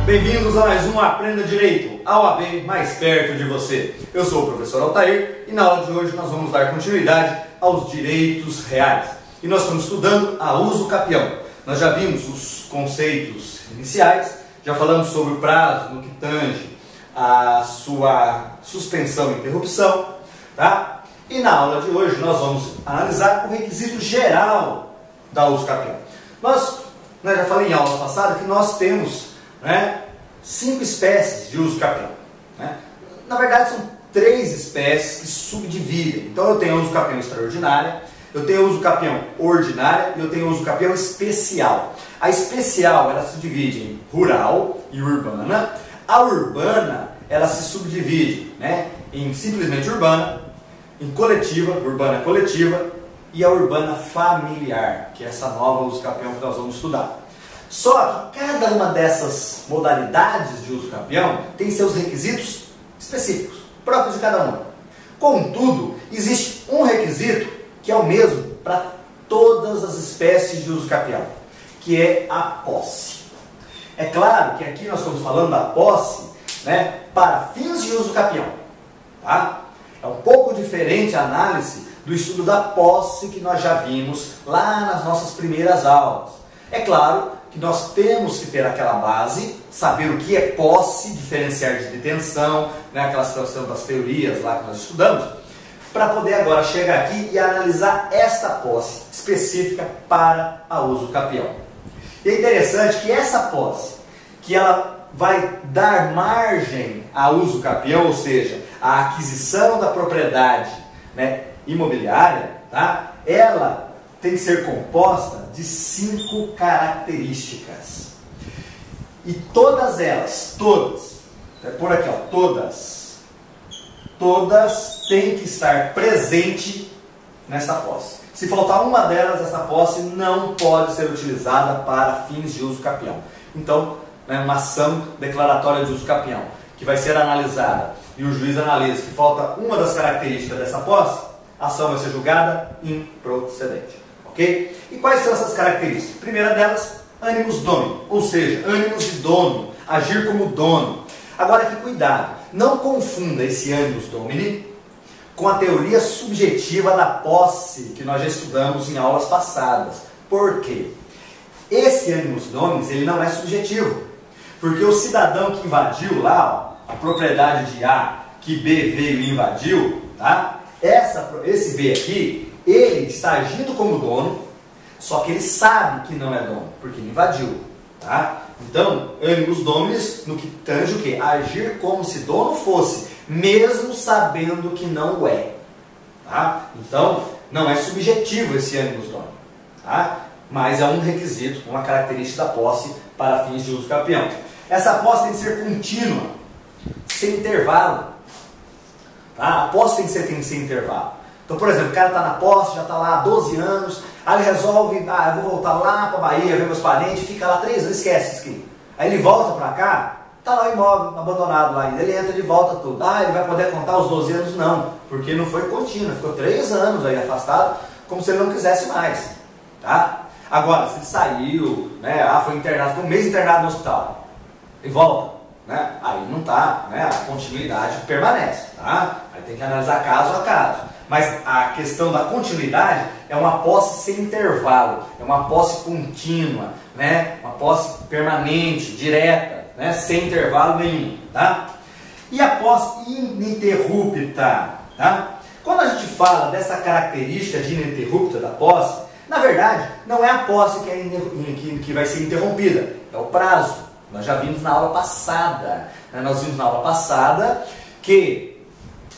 Bem-vindos a mais um Aprenda Direito, a OAB mais perto de você. Eu sou o professor Altair e na aula de hoje nós vamos dar continuidade aos direitos reais. E nós estamos estudando a uso capião. Nós já vimos os conceitos iniciais, já falamos sobre o prazo no que tange a sua suspensão e interrupção, tá? E na aula de hoje nós vamos analisar o requisito geral da uso capião. Já falei em aula passada que nós temos 5 espécies de uso capião. Na verdade são 3 espécies que subdividem. Então eu tenho uso capião extraordinária, eu tenho uso capião ordinária e eu tenho uso capião especial. A especial ela se divide em rural e urbana. A urbana ela se subdivide em simplesmente urbana, em coletiva, urbana coletiva, e a urbana familiar, que é essa nova uso capião que nós vamos estudar. Só que cada uma dessas modalidades de uso capião tem seus requisitos específicos, próprios de cada uma. Contudo, existe um requisito que é o mesmo para todas as espécies de uso capião, que é a posse. É claro que aqui nós estamos falando da posse para fins de uso capião. Tá? É um pouco diferente a análise do estudo da posse que nós já vimos lá nas nossas primeiras aulas. É claro que nós temos que ter aquela base, saber o que é posse, diferenciar de detenção, aquela situação das teorias lá que nós estudamos, para poder agora chegar aqui e analisar esta posse específica para a uso capião. E é interessante que essa posse, que ela vai dar margem a uso capião, ou seja, a aquisição da propriedade imobiliária, tá? Ela tem que ser composta de 5 características. E todas elas, por aqui, todas têm que estar presente nessa posse. Se faltar uma delas, essa posse não pode ser utilizada para fins de uso capião. Então, uma ação declaratória de uso capião, que vai ser analisada, e o juiz analisa que falta uma das características dessa posse, a ação vai ser julgada improcedente. Ok? E quais são essas características? Primeira delas, animus domini, ou seja, animus de dono, agir como dono. Agora que cuidado, não confunda esse animus domini com a teoria subjetiva da posse que nós já estudamos em aulas passadas. Por quê? Esse animus domini ele não é subjetivo, porque o cidadão que invadiu lá, a propriedade de A, que B veio e invadiu, tá? Esse B aqui, ele está agindo como dono, só que ele sabe que não é dono, porque ele invadiu. Tá? Então, animus dominis, no que tange o quê? Agir como se dono fosse, mesmo sabendo que não o é. Tá? Então, não é subjetivo esse animus domini. Tá? Mas é um requisito, uma característica da posse para fins de uso capião. Essa posse tem que ser contínua, sem intervalo. Tá? A posse tem que ser sem intervalo. Então, por exemplo, o cara está na posse, já está lá há 12 anos, aí ele resolve, eu vou voltar lá para a Bahia, ver meus parentes, fica lá 3 anos, esquece isso aqui. Aí ele volta para cá, está lá o imóvel abandonado lá ainda, ele entra de volta tudo. Ele vai poder contar os 12 anos? Não, porque não foi contínuo, ficou 3 anos aí afastado, como se ele não quisesse mais. Tá? Agora, se ele saiu, foi internado, ficou um mês internado no hospital, e volta. Aí não está, a continuidade permanece, tá? Aí tem que analisar caso a caso. Mas a questão da continuidade é uma posse sem intervalo, é uma posse contínua, uma posse permanente, direta, sem intervalo nenhum, tá? E a posse ininterrupta, tá? Quando a gente fala dessa característica de ininterrupta da posse, na verdade não é a posse que vai ser interrompida, é o prazo. Nós já vimos na aula passada, que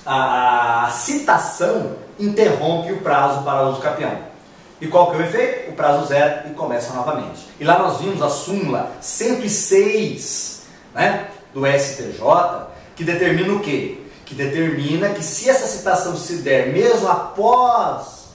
a citação interrompe o prazo para uso capião. E qual que é o efeito? O prazo zero e começa novamente. E lá nós vimos a súmula 106 do STJ, que determina o quê? Que determina que se essa citação se der mesmo após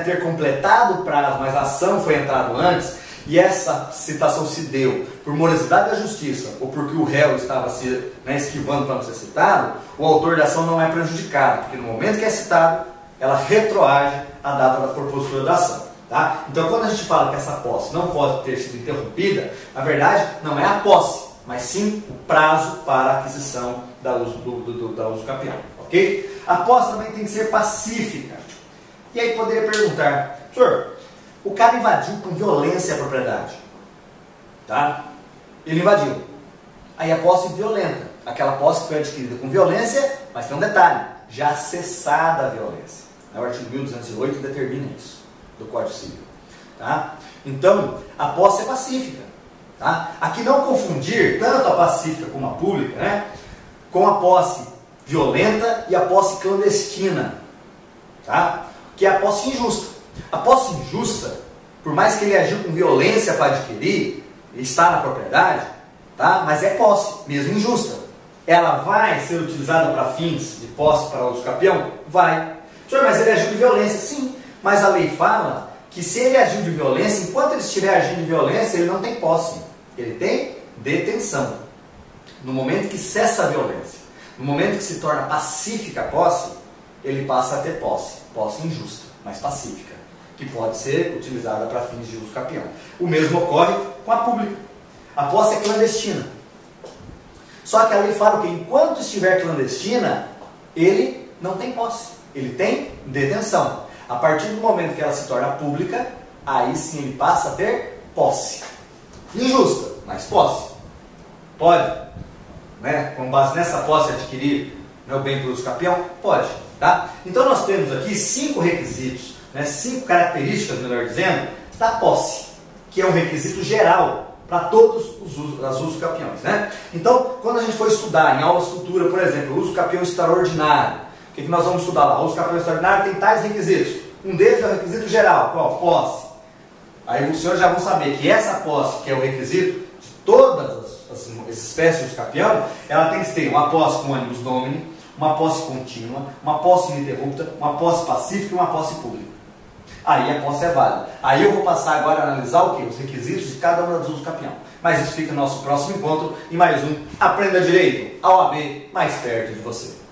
ter completado o prazo, mas a ação foi entrada antes, e essa citação se deu por morosidade da justiça ou porque o réu estava se esquivando para não ser citado, o autor da ação não é prejudicado, porque no momento que é citado, ela retroage à data da propositura da ação. Tá? Então, quando a gente fala que essa posse não pode ter sido interrompida, na verdade, não é a posse, mas sim o prazo para a aquisição da uso capião, ok? A posse também tem que ser pacífica. E aí poderia perguntar, senhor, o cara invadiu com violência a propriedade, tá? Ele invadiu. Aí a posse violenta, aquela posse que foi adquirida com violência, mas tem um detalhe, já cessada a violência. O artigo 1208 determina isso, do Código Civil. Tá? Então, a posse é pacífica. Tá? Aqui não confundir tanto a pacífica como a pública, né, com a posse violenta e a posse clandestina. Tá? Que é a posse injusta. A posse injusta, por mais que ele agiu com violência para adquirir, ele está na propriedade, tá? Mas é posse, mesmo injusta. Ela vai ser utilizada para fins de posse para uso capião? Vai. Senhor, mas ele agiu de violência? Sim. Mas a lei fala que se ele agiu de violência, enquanto ele estiver agindo de violência, ele não tem posse. Ele tem detenção. No momento que cessa a violência, no momento que se torna pacífica a posse, ele passa a ter posse. Posse injusta, mas pacífica, que pode ser utilizada para fins de uso capião. O mesmo ocorre com a pública. A posse é clandestina. Só que a lei fala que enquanto estiver clandestina, ele não tem posse. Ele tem detenção. A partir do momento que ela se torna pública, aí sim ele passa a ter posse. Injusta, mas posse. Pode, né, com base nessa posse adquirir, né, o bem por uso capião? Pode. Tá? Então nós temos aqui 5 requisitos, né, 5 características, melhor dizendo, da posse, que é um requisito geral para todos os usos capiões. Né? Então, quando a gente for estudar em aulas futuras, por exemplo, o uso capião extraordinário, o que nós vamos estudar lá? O uso capião extraordinário tem tais requisitos. Um deles é o requisito geral. Qual? Posse. Aí os senhores já vão saber que essa posse, que é o requisito de todas as espécies de uso capião, ela tem que ter uma posse com animus domini, uma posse contínua, uma posse ininterrupta, uma posse pacífica e uma posse pública. Aí a posse é válida. Aí eu vou passar agora a analisar o quê? Os requisitos de cada uma das usos capião. Mas isso fica no nosso próximo encontro e mais um Aprenda Direito, a OAB mais perto de você.